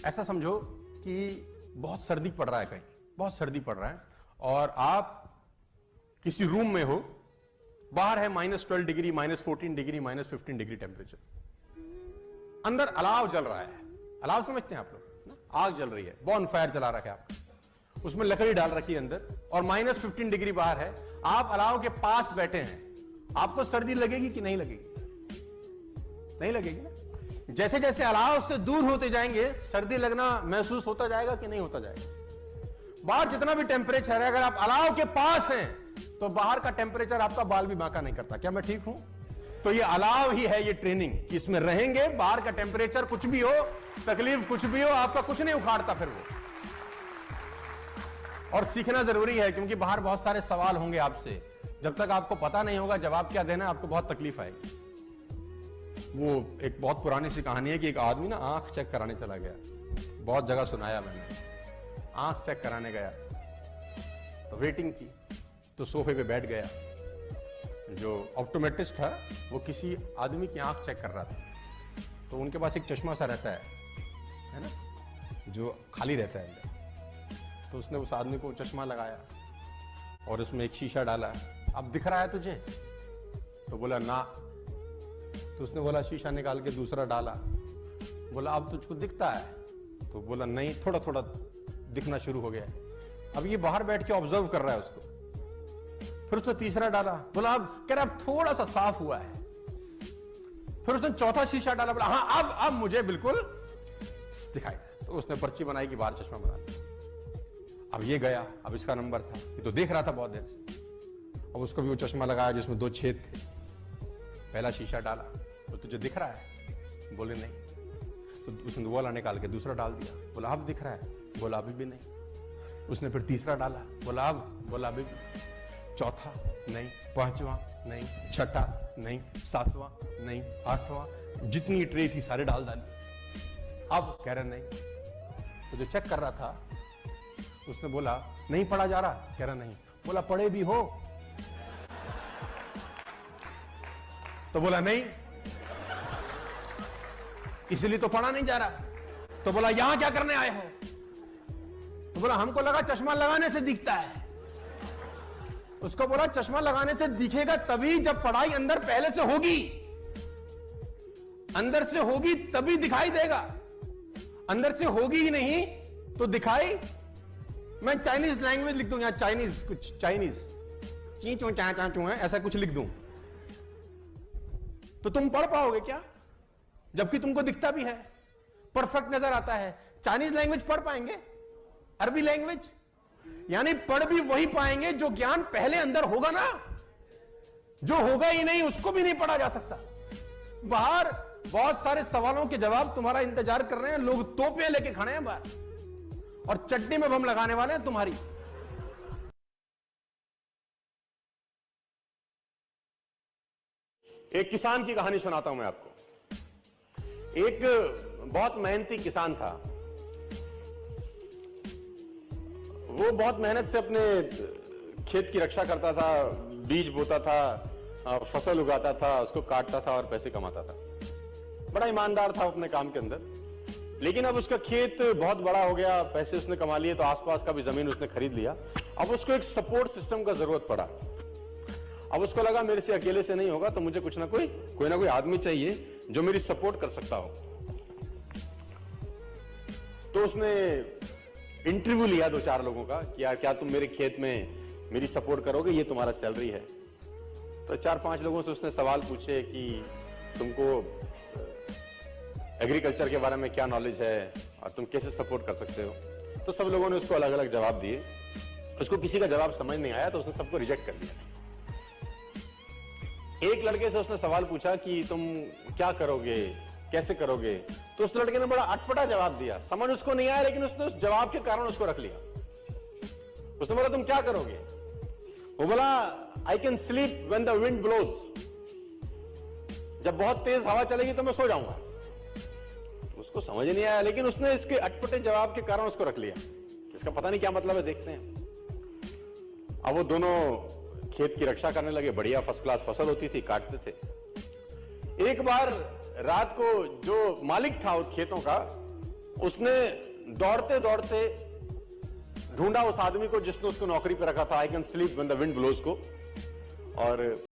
ऐसा समझो कि बहुत सर्दी पड़ रहा है, कहीं बहुत सर्दी पड़ रहा है और आप किसी रूम में हो, बाहर है -12 डिग्री, -14 डिग्री, -15 डिग्री टेम्परेचर, अंदर अलाव जल रहा है। अलाव समझते हैं आप लोग, आग जल रही है, बॉन फायर जला रखा है आप, उसमें लकड़ी डाल रखी है अंदर और -15 डिग्री बाहर है, आप अलाव के पास बैठे हैं, आपको सर्दी लगेगी कि नहीं लगेगी? नहीं लगेगी ना। जैसे जैसे अलाव से दूर होते जाएंगे सर्दी लगना महसूस होता जाएगा कि नहीं होता जाएगा। बाहर जितना भी टेम्परेचर है, अगर आप अलाव के पास हैं तो बाहर का टेम्परेचर आपका बाल भी बांका नहीं करता। क्या मैं ठीक हूं? तो ये अलाव ही है, ये ट्रेनिंग कि इसमें रहेंगे, बाहर का टेम्परेचर कुछ भी हो, तकलीफ कुछ भी हो, आपका कुछ नहीं उखाड़ता फिर वो। और सीखना जरूरी है क्योंकि बाहर बहुत सारे सवाल होंगे आपसे, जब तक आपको पता नहीं होगा जवाब क्या देना, आपको बहुत तकलीफ आएगी। वो एक बहुत पुरानी सी कहानी है कि एक आदमी ना आंख चेक कराने चला गया, बहुत जगह सुनाया मैंने। आंख चेक कराने गया तो वेटिंग थी, तो सोफे पे बैठ गया। जो ऑप्टोमेट्रिस्ट था वो किसी आदमी की आंख चेक कर रहा था, तो उनके पास एक चश्मा सा रहता है ना, जो खाली रहता है अंदर। तो उसने उस आदमी को चश्मा लगाया और उसमें एक शीशा डाला। अब दिख रहा है तुझे? तो बोला ना। तो उसने बोला शीशा निकाल के दूसरा डाला, बोला अब तुझको दिखता है? तो बोला नहीं, थोड़ा थोड़ा दिखना शुरू हो गया। अब ये बाहर बैठ के ऑब्जर्व कर रहा है उसको। फिर उसने तीसरा डाला, बोला अब कह रहा अब थोड़ा सा साफ हुआ है। फिर उसने चौथा शीशा डाला, बोला हाँ अब मुझे बिल्कुल दिखाई। तो उसने पर्ची बनाई कि बाहर चश्मा बना दिया। अब ये गया, अब इसका नंबर था, ये तो देख रहा था बहुत देर से। अब उसको भी वो चश्मा लगाया जिसमें 2 छेद थे। पहला शीशा डाला, तो तुझे दिख रहा है? बोले नहीं। तो उसने वो वाला निकाल के दूसरा डाल दिया, बोला अब दिख रहा है? बोला अभी भी नहीं। उसने फिर तीसरा डाला, बोला अब? बोला अभी भी। चौथा नहीं, पांचवा नहीं, छठा नहीं, सातवां नहीं, आठवां, जितनी ट्रे थी सारे डाल डाली। अब कह रहा नहीं। तो जो चेक कर रहा था उसने बोला नहीं पढ़ा जा रहा? कह रहा नहीं। बोला पढ़े भी हो? तो बोला नहीं, इसलिए तो पढ़ा नहीं जा रहा। तो बोला यहां क्या करने आए हो? तो बोला हमको लगा चश्मा लगाने से दिखता है। उसको बोला चश्मा लगाने से दिखेगा तभी जब पढ़ाई अंदर पहले से होगी, अंदर से होगी तभी दिखाई देगा। अंदर से होगी ही नहीं तो दिखाई। मैं चाइनीज लैंग्वेज लिख दूं यहां, चाइनीज, कुछ चाइनीज ची चो चा चा चो है, ऐसा कुछ लिख दूं तो तुम पढ़ पाओगे क्या? जबकि तुमको दिखता भी है, परफेक्ट नजर आता है। चाइनीज लैंग्वेज पढ़ पाएंगे? अरबी लैंग्वेज? यानी पढ़ भी वही पाएंगे जो ज्ञान पहले अंदर होगा ना। जो होगा ही नहीं उसको भी नहीं पढ़ा जा सकता। बाहर बहुत सारे सवालों के जवाब तुम्हारा इंतजार कर रहे हैं, लोग तोपे लेके खड़े हैं बाहर और चटनी में बम लगाने वाले हैं तुम्हारी। एक किसान की कहानी सुनाता हूं मैं आपको। एक बहुत मेहनती किसान था। वो बहुत मेहनत से अपने खेत की रक्षा करता था, बीज बोता था, फसल उगाता था, उसको काटता था और पैसे कमाता था। बड़ा ईमानदार था अपने काम के अंदर। लेकिन अब उसका खेत बहुत बड़ा हो गया, पैसे उसने कमा लिए तो आसपास का भी जमीन उसने खरीद लिया। अब उसको एक सपोर्ट सिस्टम का जरूरत पड़ा। अब उसको लगा मेरे से अकेले से नहीं होगा, तो मुझे कुछ ना कोई आदमी चाहिए जो मेरी सपोर्ट कर सकता हो। तो उसने इंटरव्यू लिया 2-4 लोगों का कि यार क्या तुम मेरे खेत में मेरी सपोर्ट करोगे, ये तुम्हारा सैलरी है। तो 4-5 लोगों से उसने सवाल पूछे कि तुमको एग्रीकल्चर के बारे में क्या नॉलेज है और तुम कैसे सपोर्ट कर सकते हो। तो सब लोगों ने उसको अलग अलग जवाब दिए। उसको किसी का जवाब समझ नहीं आया तो उसने सबको रिजेक्ट कर दिया। एक लड़के से उसने सवाल पूछा कि तुम क्या करोगे, कैसे करोगे। तो उस लड़के ने बड़ा अटपटा जवाब दिया, समझ उसको नहीं आया, लेकिन उसने उस जवाब के कारण उसको रख लिया। उसने बोला तुम क्या करोगे? वो बोला I can sleep when the wind blows. जब बहुत तेज हवा चलेगी तो मैं सो जाऊंगा। उसको समझ नहीं आया, लेकिन उसने इसके अटपटे जवाब के कारण उसको रख लिया। इसका पता नहीं क्या मतलब है, देखते हैं। अब वो दोनों खेत की रक्षा करने लगे। बढ़िया फर्स्ट क्लास फसल होती थी, काटते थे। एक बार रात को जो मालिक था उस खेतों का उसने दौड़ते दौड़ते ढूंढा उस आदमी को जिसने उसको नौकरी पे रखा था, I can sleep when the wind blows को, और